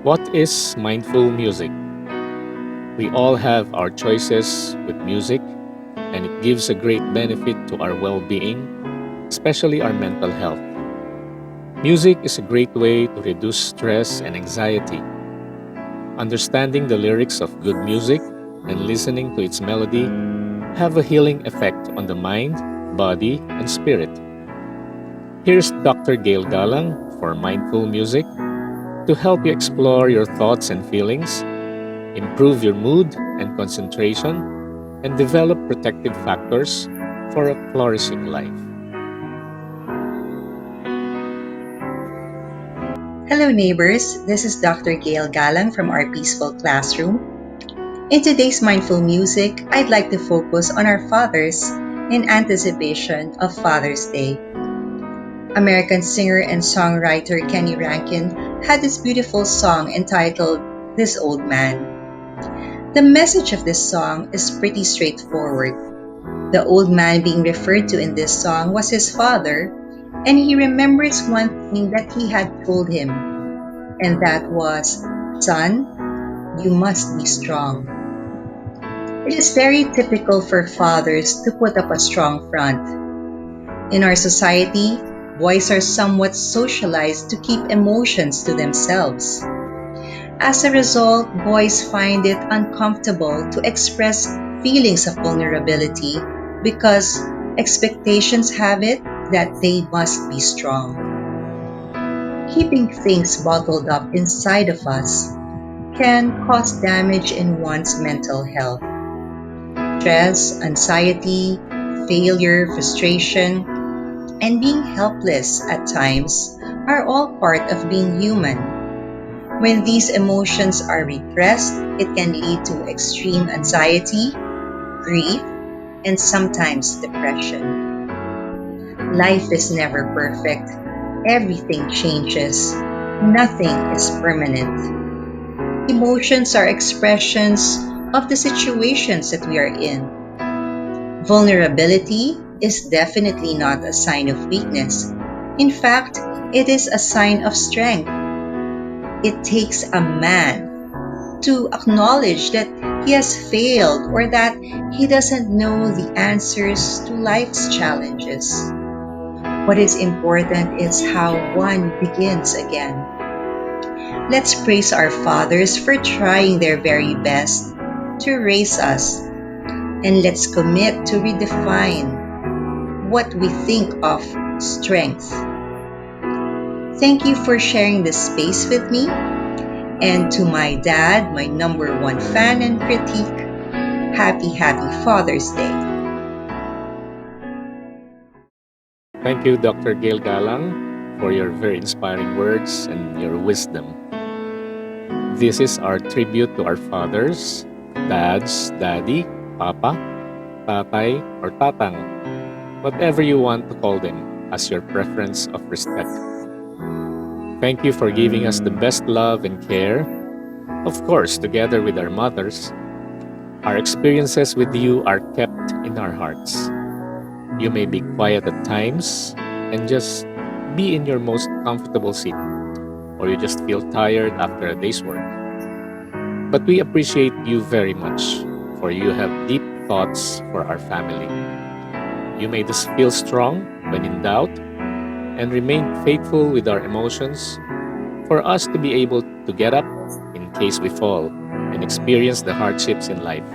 What is mindful music? We all have our choices with music, and it gives a great benefit to our well being, especially our mental health. Music is a great way to reduce stress and anxiety. Understanding the lyrics of good music and listening to its melody have a healing effect on the mind, body, and spirit. Here's Dr. Gail Galang for Mindful Music to help you explore your thoughts and feelings, improve your mood and concentration, and develop protective factors for a flourishing life. Hello, neighbors. This is Dr. Gail Galang from our Peaceful Classroom. In today's Mindful Music, I'd like to focus on our fathers in anticipation of Father's Day. American singer and songwriter Kenny Rankin had this beautiful song entitled This Old Man. The message of this song is pretty straightforward. The old man being referred to in this song was his father, and he remembers one thing that he had told him, and that was, "Son, you must be strong." It is very typical for fathers to put up a strong front. In our society, boys are somewhat socialized to keep emotions to themselves. As a result, boys find it uncomfortable to express feelings of vulnerability because expectations have it that they must be strong. Keeping things bottled up inside of us can cause damage in one's mental health. Stress, anxiety, failure, frustration, and being helpless at times are all part of being human. When these emotions are repressed, it can lead to extreme anxiety, grief, and sometimes depression. Life is never perfect. Everything changes. Nothing is permanent. Emotions are expressions of the situations that we are in. Vulnerability is definitely not a sign of weakness. In fact, it is a sign of strength. It takes a man to acknowledge that he has failed or that he doesn't know the answers to life's challenges. What is important is how one begins again. Let's praise our fathers for trying their very best to raise us, and let's commit to redefine what we think of strength. Thank you for sharing this space with me, and to my dad, my number one fan and critique, happy Father's Day. Thank you, Dr. Gail Galang, for your very inspiring words and your wisdom. This is our tribute to our fathers, dads, daddy, papa, tatay, or tatang, whatever you want to call them as your preference of respect. Thank you for giving us the best love and care. Of course, together with our mothers, our experiences with you are kept in our hearts. You may be quiet at times and just be in your most comfortable seat, or you just feel tired after a day's work. But we appreciate you very much, for you have deep thoughts for our family. You made us feel strong when in doubt and remain faithful with our emotions for us to be able to get up in case we fall and experience the hardships in life.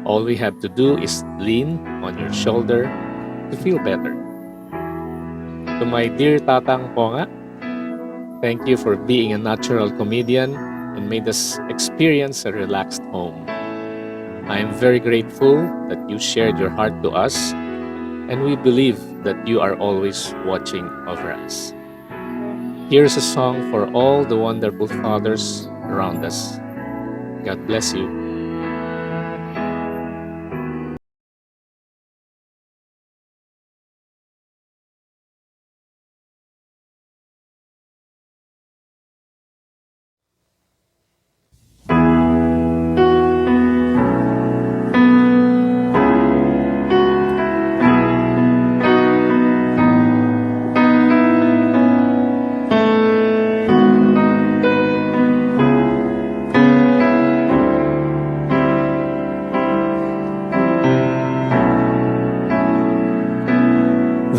All we have to do is lean on your shoulder to feel better. To my dear Tatang Ponga, thank you for being a natural comedian and made us experience a relaxed home. I am very grateful that you shared your heart to us, and we believe that you are always watching over us. Here's a song for all the wonderful fathers around us. God bless you.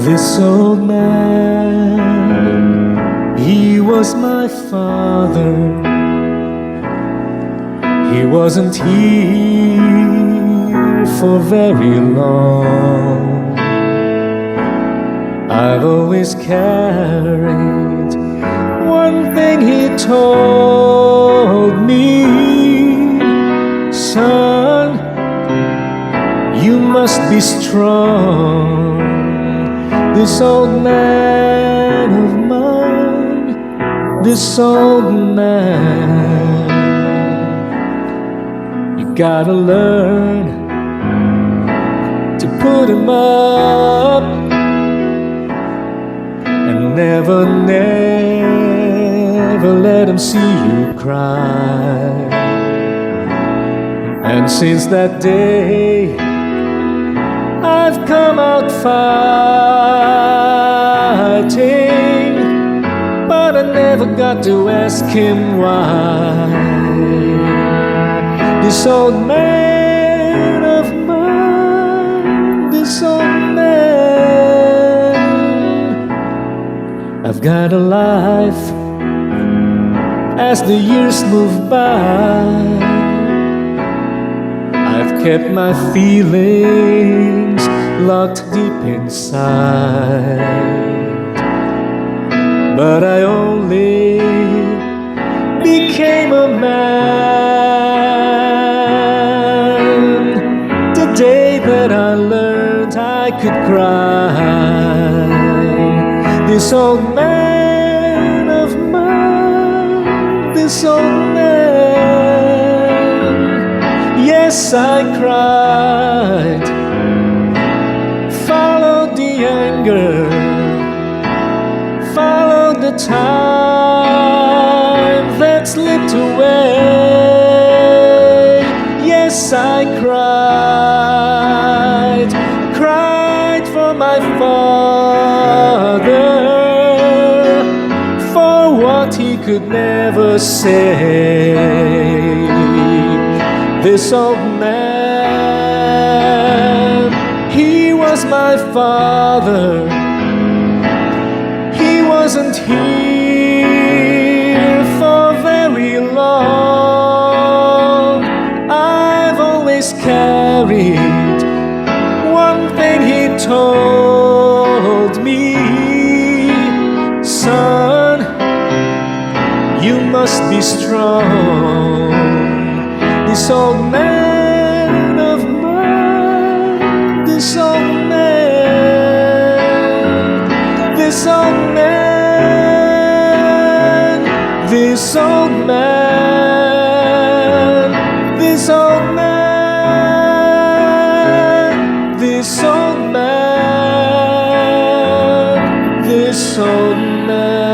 This old man, he was my father. He wasn't here for very long. I've always carried one thing he told me: son, you must be strong. This old man of mine, this old man, you gotta learn to put him up and never, never let him see you cry. And since that day, I've come out fighting, but I never got to ask him why. This old man of mine, this old man, I've got a life as the years move by. I've kept my feelings locked deep inside, but I only became a man the day that I learned I could cry. This old man of mine, this old man, yes, I cried, followed the anger, followed the time that slipped away. Yes, I cried, cried for my father, for what he could never say. This old man, he was my father. He wasn't here for very long. I've always carried one thing he told me: son, you must be strong. This old man of mine, this old man, this old man, this old man, this old man, this old man, this old man.